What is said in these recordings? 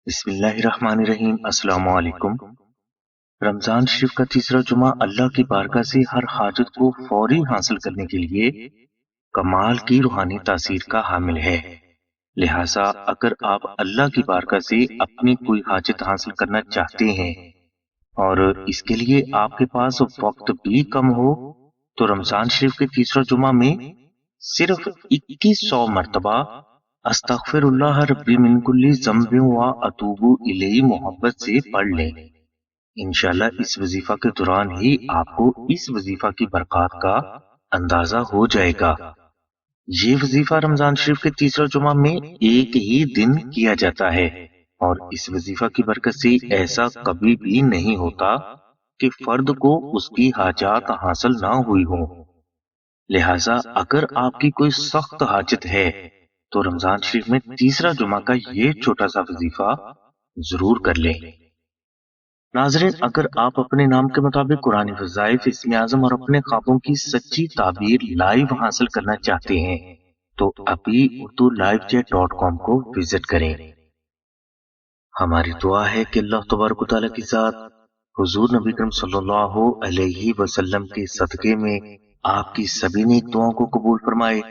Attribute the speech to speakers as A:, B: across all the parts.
A: بسم اللہ الرحمن الرحیم۔ السلام علیکم۔ رمضان شریف کا تیسرا جمعہ اللہ کی بارگاہ سے ہر حاجت کو فوری حاصل کرنے کے لیے کمال کی روحانی تاثیر کا حامل ہے۔ لہٰذا اگر آپ اللہ کی بارگاہ سے اپنی کوئی حاجت حاصل کرنا چاہتے ہیں اور اس کے لیے آپ کے پاس وقت بھی کم ہو تو رمضان شریف کے تیسرا جمعہ میں صرف 2100 مرتبہ استغفر اللہ ربی من کل ذنب و اتوب الیہ محبت سے پڑھ لیں۔ انشاءاللہ اس وظیفہ کے دوران ہی آپ کو اس وظیفہ کی برکات کا اندازہ ہو جائے گا۔ یہ وظیفہ رمضان شریف کے تیسرا جمعہ میں ایک ہی دن کیا جاتا ہے اور اس وظیفہ کی برکت سے ایسا کبھی بھی نہیں ہوتا کہ فرد کو اس کی حاجات حاصل نہ ہوئی ہوں۔ لہٰذا اگر آپ کی کوئی سخت حاجت ہے تو رمضان شریف میں تیسرا جمعہ کا یہ چھوٹا سا وظیفہ ضرور کر لیں۔ ناظرین، اگر آپ اپنے نام کے مطابق قرآن وظائف، اسم اعظم اور اپنے خوابوں کی سچی تعبیر لائیو حاصل کرنا چاہتے ہیں تو ابھی uردو-live-chat.com کو وزٹ کریں۔ ہماری دعا ہے کہ اللہ تبارک و تعالیٰ کی ذات حضور نبی کریم صلی اللہ علیہ وسلم کے صدقے میں آپ کی سبھی نیک دعاؤں کو قبول فرمائے۔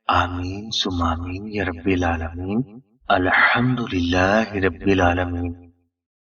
A: آمین ثم آمین یا رب العالمین۔ الحمدللہ رب العالمین۔